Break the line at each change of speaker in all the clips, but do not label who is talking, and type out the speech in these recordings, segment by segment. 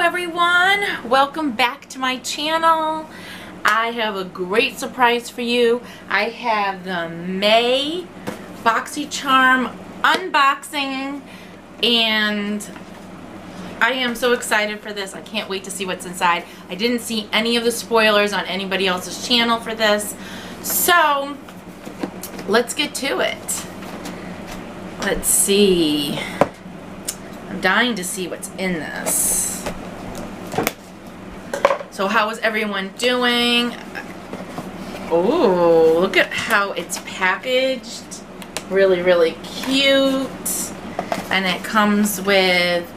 everyone, welcome back to my channel. I have a great surprise for you. I have the May Boxy Charm unboxing and I am so excited for this. I can't wait to see what's inside. I didn't see any of the spoilers on anybody else's channel for this, so let's get to it. Let's see. I'm dying to see what's in this. So how is everyone doing? Oh, look at how it's packaged. Really, really cute. And it comes with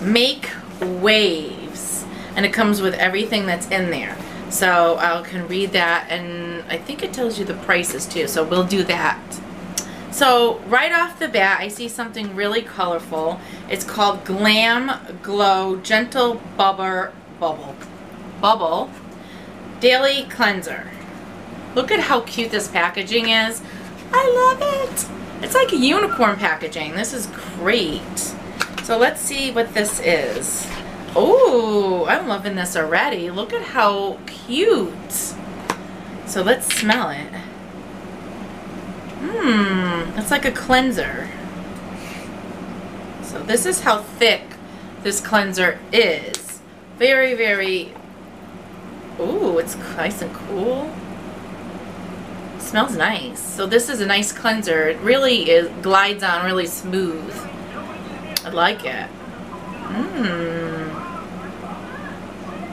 Make Waves. And it comes with everything that's in there. So I can read that, and I think it tells you the prices too. So we'll do that. So right off the bat, I see something really colorful. It's called Glam Glow Gentle Bubble Daily Cleanser. Look at how cute this packaging is. I love it. It's like a unicorn packaging. This is great. So let's see what this is. Oh, I'm loving this already. Look at how cute. So let's smell it. It's like a cleanser. So this is how thick this cleanser is. Very, very, ooh, it's nice and cool. It smells nice. So this is a nice cleanser. It really glides on really smooth. I like it.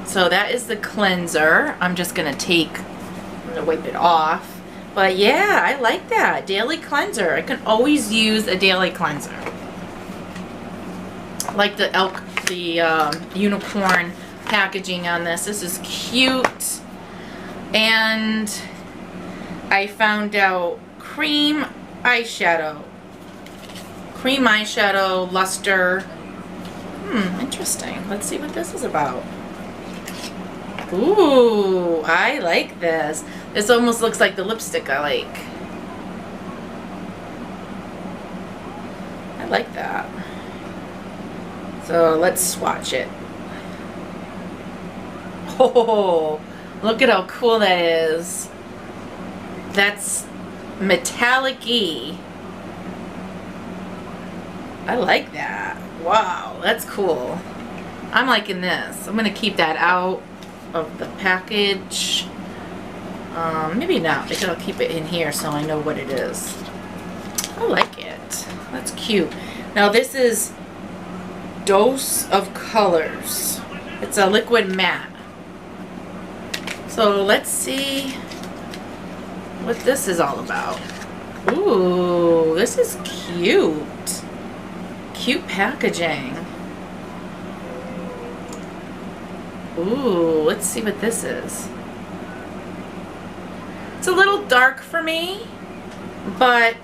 So that is the cleanser. I'm just gonna wipe it off. But yeah, I like that. Daily cleanser. I can always use a daily cleanser. I like the unicorn packaging on this. This is cute. And I found out Creme Eyeshadow. Cream Eyeshadow Luster. Interesting. Let's see what this is about. Ooh, I like this. This almost looks like the lipstick I like. I like that. So let's swatch it. Oh, look at how cool that is. That's metallic-y. I like that. Wow, that's cool. I'm liking this. I'm going to keep that out of the package. Maybe not, because I'll keep it in here so I know what it is. I like it. That's cute. Now this is Dose of Colors. It's a liquid matte. So let's see what this is all about. Ooh, this is cute. Cute packaging. Ooh, let's see what this is. It's a little dark for me, but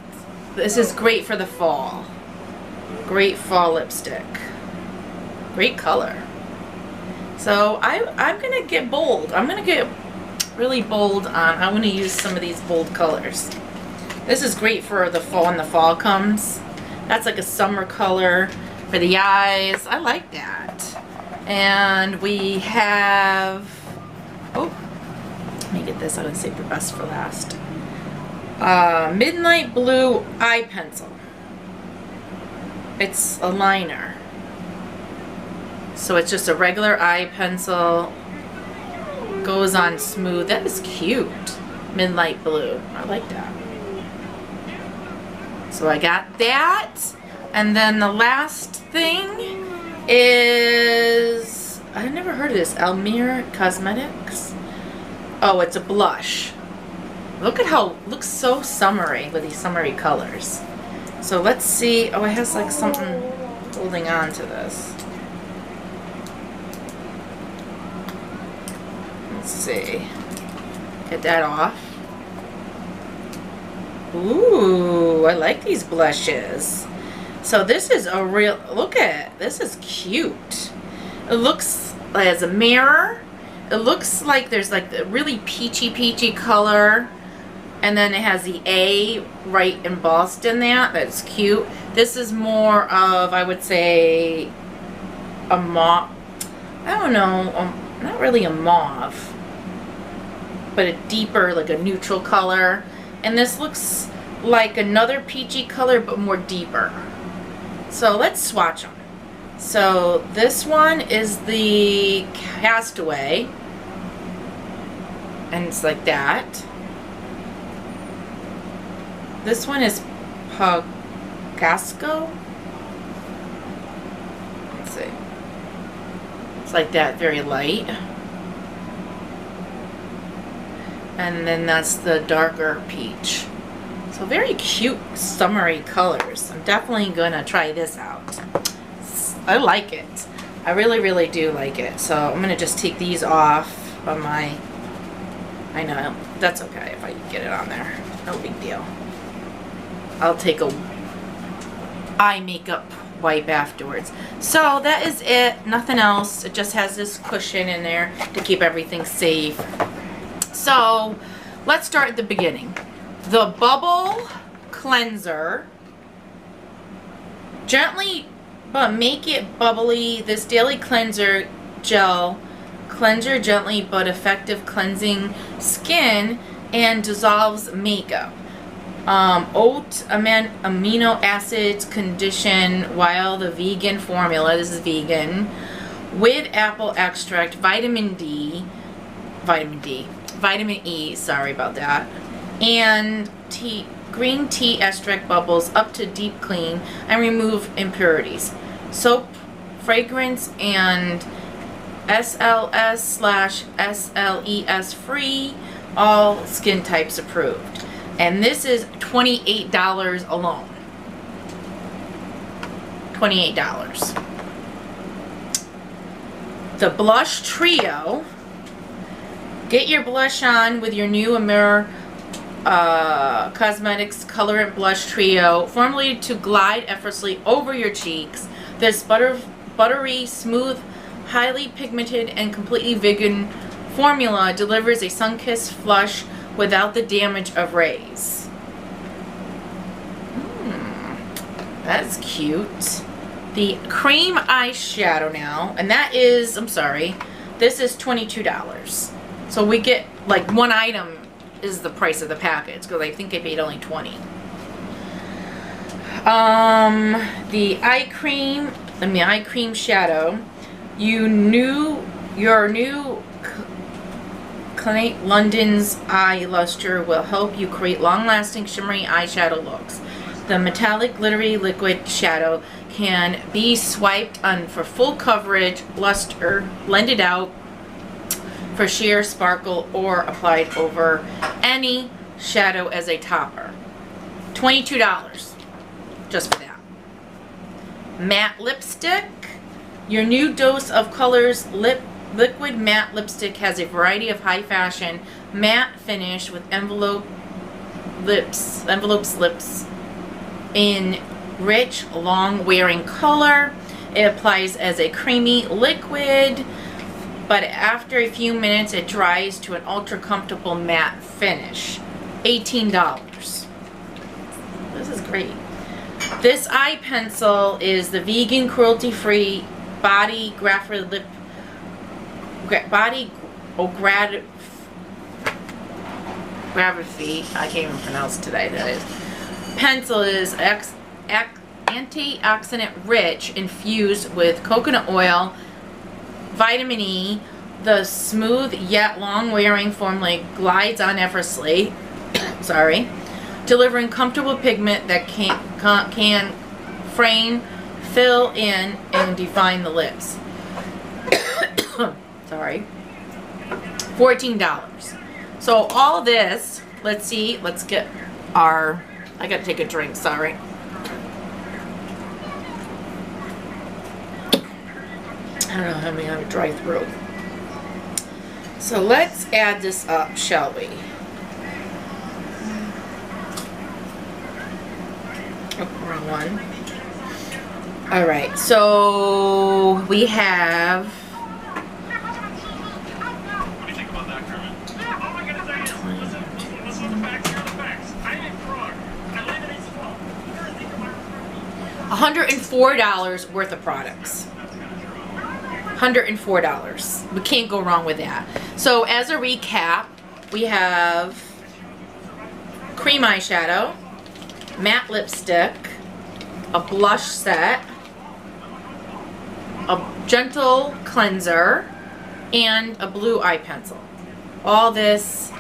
this is great for the fall. Great fall lipstick. Great color. So I'm gonna get bold. I'm gonna get really bold on. I'm gonna use some of these bold colors. This is great for the fall when the fall comes. That's like a summer color for the eyes. I like that. And we have, oh, let me get this. I'm going to save the best for last. Midnight Blue Eye Pencil. It's a liner. So it's just a regular eye pencil. Goes on smooth. That is cute. Midnight Blue. I like that. So I got that. And then the last thing is, I've never heard of this. Almere Cosmetics. Oh, it's a blush. Look at how it looks so summery with these summery colors. So let's see. Oh, it has like something holding on to this. Let's see. Get that off. Ooh, I like these blushes. So this is a real, look at it. This is cute. It looks like as a mirror. It looks like there's like the really peachy color, and then it has the A right embossed in that. That's cute. This is more of, I would say, a mauve. I don't know, not really a mauve, but a deeper, like a neutral color. And this looks like another peachy color, but more deeper. So let's swatch them. So this one is the Castaway, and it's like that. This one is Pagasco. Let's see. It's like that, very light. And then that's the darker peach. So very cute, summery colors. I'm definitely gonna try this out. I like it. I really, really do like it. So I'm gonna just take these off of my, I know, that's okay if I get it on there. No big deal. I'll take a eye makeup wipe afterwards. So that is it. Nothing else. It just has this cushion in there to keep everything safe. So let's start at the beginning. The Bubble Cleanser. Gently, but make it bubbly. This daily cleanser gel. Cleanser gently but effective cleansing skin and dissolves makeup. Oat amino acids condition while the vegan formula, this is vegan, with apple extract, vitamin E, sorry about that, and green tea extract bubbles up to deep clean and remove impurities. Soap, fragrance, and SLS/SLES free, all skin types approved. And this is $28 alone. $28. The Blush Trio. Get your blush on with your new Amir Cosmetics Colorant Blush Trio, formulated to glide effortlessly over your cheeks. This buttery, smooth, highly pigmented, and completely vegan formula delivers a sun-kissed flush without the damage of rays. That's cute. The Cream Eyeshadow now, and that is, I'm sorry, this is $22. So we get, like, one item is the price of the package, because I think I paid only $20. The Eye Cream Shadow. Your new Clinique London's Eye Luster will help you create long-lasting shimmery eyeshadow looks. The metallic glittery liquid shadow can be swiped on for full coverage, luster, blended out for sheer sparkle, or applied over any shadow as a topper. $22 just for that. Matte Lipstick. Your new dose of colors liquid matte lipstick has a variety of high fashion matte finish with envelopes lips in rich, long wearing color. It applies as a creamy liquid, but after a few minutes it dries to an ultra comfortable matte finish. $18. This is great. This eye pencil is the vegan, cruelty-free body graphic gravity, I can't even pronounce today, that is. Pencil is antioxidant rich, infused with coconut oil, vitamin E. The smooth yet long wearing formula glides on effortlessly, delivering comfortable pigment that can frame, fill in, and define the lips. $14. So all this, let's see, let's get our, I gotta take a drink, sorry. I don't know how many I'm dry throat. So let's add this up, shall we? Oh, wrong one. Alright, so we have $104 worth of products. $104. We can't go wrong with that. So as a recap, we have cream eyeshadow, matte lipstick, a blush set, a gentle cleanser, and a blue eye pencil. All this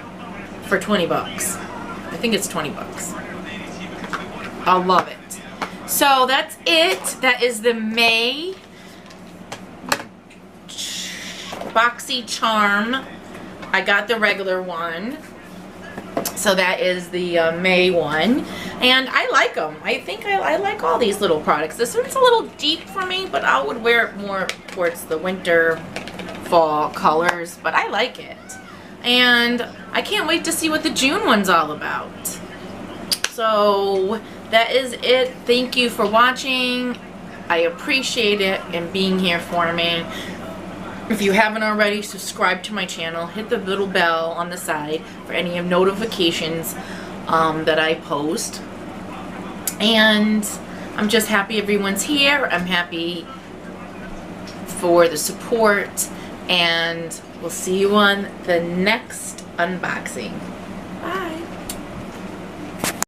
for 20 bucks. I think it's 20 bucks. I love it. So that's it. That is the May Boxy Charm. I got the regular one. So that is the May one. And I like them. I think I like all these little products. This one's a little deep for me, but I would wear it more towards the winter, fall colors. But I like it. And I can't wait to see what the June one's all about. So that is it. Thank you for watching. I appreciate it and being here for me. If you haven't already, subscribe to my channel. Hit the little bell on the side for any notifications that I post. And I'm just happy everyone's here. I'm happy for the support. And we'll see you on the next unboxing.